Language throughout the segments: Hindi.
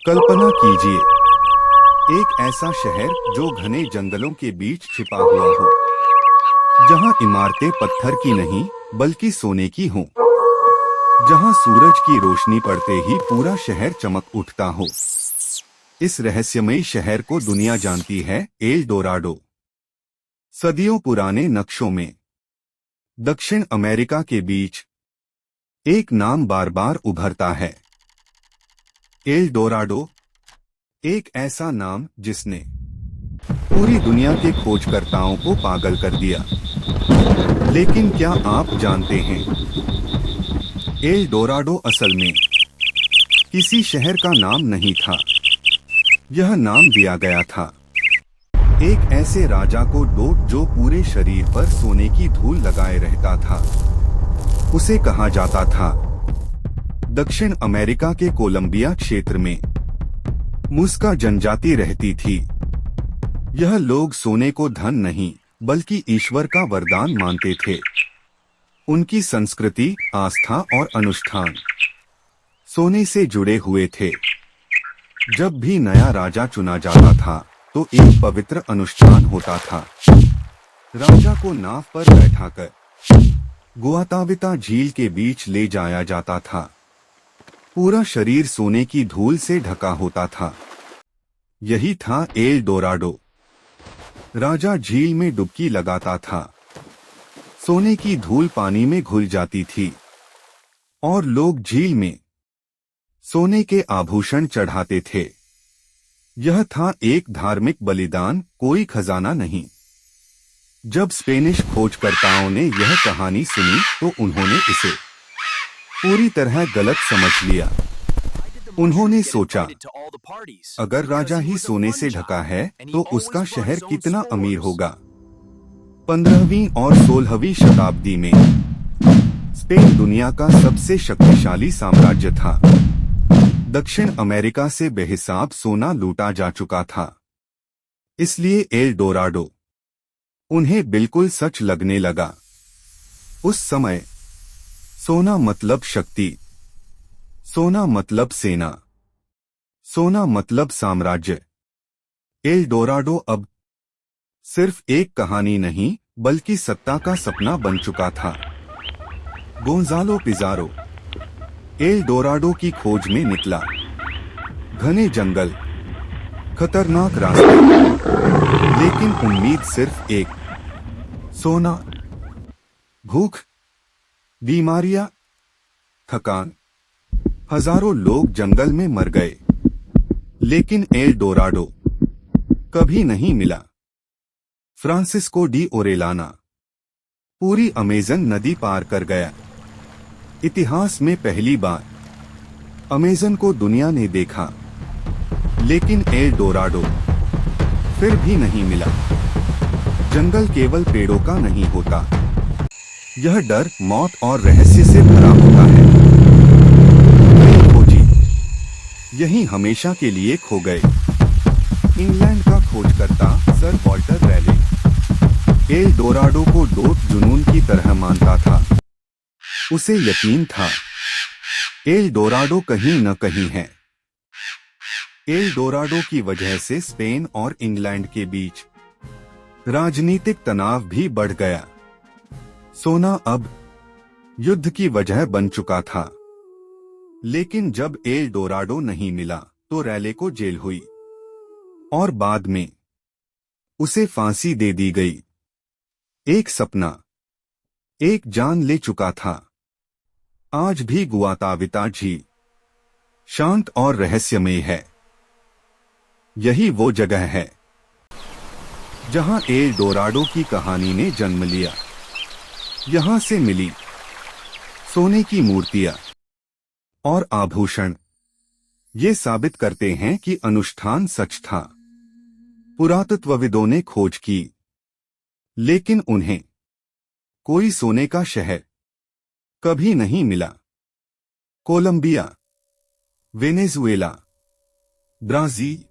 कल्पना कीजिए, एक ऐसा शहर जो घने जंगलों के बीच छिपा हुआ हो, जहां इमारतें पत्थर की नहीं बल्कि सोने की हों, जहां सूरज की रोशनी पड़ते ही पूरा शहर चमक उठता हो। इस रहस्यमयी शहर को दुनिया जानती है एल डोराडो। सदियों पुराने नक्शों में दक्षिण अमेरिका के बीच एक नाम बार बार उभरता है, एल डोराडो। एक ऐसा नाम जिसने पूरी दुनिया के खोजकर्ताओं को पागल कर दिया। लेकिन क्या आप जानते हैं, एल डोराडो असल में किसी शहर का नाम नहीं था। यह नाम दिया गया था एक ऐसे राजा को जो पूरे शरीर पर सोने की धूल लगाए रहता था। उसे कहा जाता था दक्षिण अमेरिका के कोलंबिया क्षेत्र में मुस्का जनजाति रहती थी। यह लोग सोने को धन नहीं बल्कि ईश्वर का वरदान मानते थे। उनकी संस्कृति, आस्था और अनुष्ठान सोने से जुड़े हुए थे। जब भी नया राजा चुना जाता था तो एक पवित्र अनुष्ठान होता था। राजा को नाव पर बैठाकर गुआताविता झील के बीच ले जाया जाता था। पूरा शरीर सोने की धूल से ढका होता था। यही था एल डोराडो। राजा झील में डुबकी लगाता था, सोने की धूल पानी में घुल जाती थी और लोग झील में सोने के आभूषण चढ़ाते थे। यह था एक धार्मिक बलिदान, कोई खजाना नहीं। जब स्पेनिश खोजकर्ताओं ने यह कहानी सुनी तो उन्होंने इसे पूरी तरह गलत समझ लिया। उन्होंने सोचा, अगर राजा ही सोने से ढका है तो उसका शहर कितना अमीर होगा। 15वीं और 16वीं शताब्दी में स्पेन दुनिया का सबसे शक्तिशाली साम्राज्य था। दक्षिण अमेरिका से बेहिसाब सोना लूटा जा चुका था। इसलिए एल डोराडो उन्हें बिल्कुल सच लगने लगा। उस समय सोना मतलब शक्ति, सोना मतलब सेना, सोना मतलब साम्राज्य। एल डोराडो अब सिर्फ एक कहानी नहीं बल्कि सत्ता का सपना बन चुका था। गोंजालो पिज़ारो एल डोराडो की खोज में निकला। घने जंगल, खतरनाक रास्ते, लेकिन उम्मीद सिर्फ एक, सोना। भूख, बीमारियां, थकान, हजारों लोग जंगल में मर गए, लेकिन एल डोराडो कभी नहीं मिला। फ्रांसिस्को डी ओरेलाना पूरी अमेज़न नदी पार कर गया। इतिहास में पहली बार अमेज़न को दुनिया ने देखा, लेकिन एल डोराडो फिर भी नहीं मिला। जंगल केवल पेड़ों का नहीं होता, यह डर, मौत और रहस्य से भरा होता है। खोजी यही हमेशा के लिए खो गए। इंग्लैंड का खोजकर्ता sir Walter Raleigh El Dorado डोट जुनून की तरह मानता था। उसे यकीन था एल डोराडो कहीं न कहीं है। एल डोराडो की वजह से स्पेन और इंग्लैंड के बीच राजनीतिक तनाव भी बढ़ गया। सोना अब युद्ध की वजह बन चुका था। लेकिन जब एल डोराडो नहीं मिला तो रैले को जेल हुई और बाद में उसे फांसी दे दी गई। एक सपना, एक जान ले चुका था। आज भी गुआताविता झील शांत और रहस्यमय है। यही वो जगह है जहां एल डोराडो की कहानी ने जन्म लिया। यहां से मिली सोने की मूर्तियां और आभूषण ये साबित करते हैं कि अनुष्ठान सच था। पुरातत्वविदों ने खोज की, लेकिन उन्हें कोई सोने का शहर कभी नहीं मिला। कोलंबिया, वेनेजुएला, ब्राजील,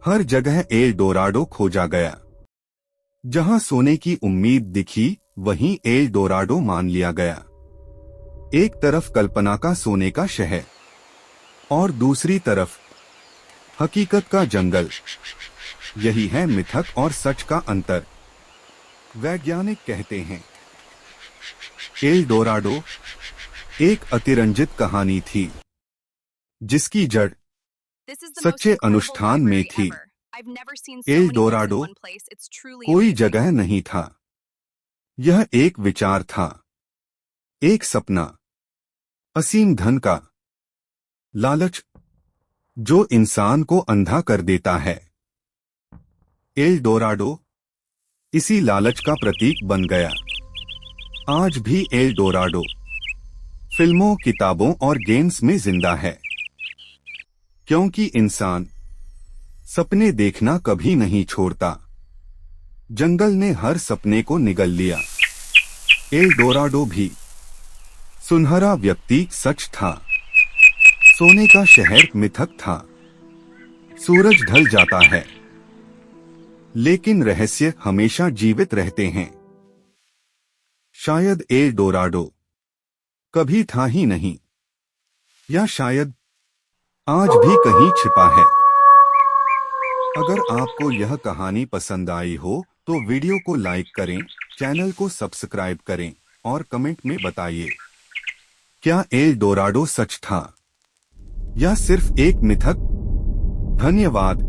हर जगह एल डोराडो खोजा गया। जहां सोने की उम्मीद दिखी वहीं एल डोराडो मान लिया गया। एक तरफ कल्पना का सोने का शहर और दूसरी तरफ हकीकत का जंगल, यही है मिथक और सच का अंतर। वैज्ञानिक कहते हैं एल डोराडो एक अतिरंजित कहानी थी, जिसकी जड़ सच्चे अनुष्ठान में थी। एल डोराडो कोई जगह नहीं था, यह एक विचार था, एक सपना, असीम धन का लालच जो इंसान को अंधा कर देता है। एल डोराडो इसी लालच का प्रतीक बन गया। आज भी एल डोराडो फिल्मों, किताबों और गेम्स में जिंदा है, क्योंकि इंसान सपने देखना कभी नहीं छोड़ता। जंगल ने हर सपने को निगल लिया। एल डोराडो भी सुनहरा व्यक्ति सच था, सोने का शहर मिथक था। सूरज ढल जाता है, लेकिन रहस्य हमेशा जीवित रहते हैं। शायद एल डोराडो कभी था ही नहीं, या शायद आज भी कहीं छिपा है। अगर आपको यह कहानी पसंद आई हो तो वीडियो को लाइक करें, चैनल को सब्सक्राइब करें और कमेंट में बताइए, क्या एल डोराडो सच था या सिर्फ एक मिथक? धन्यवाद।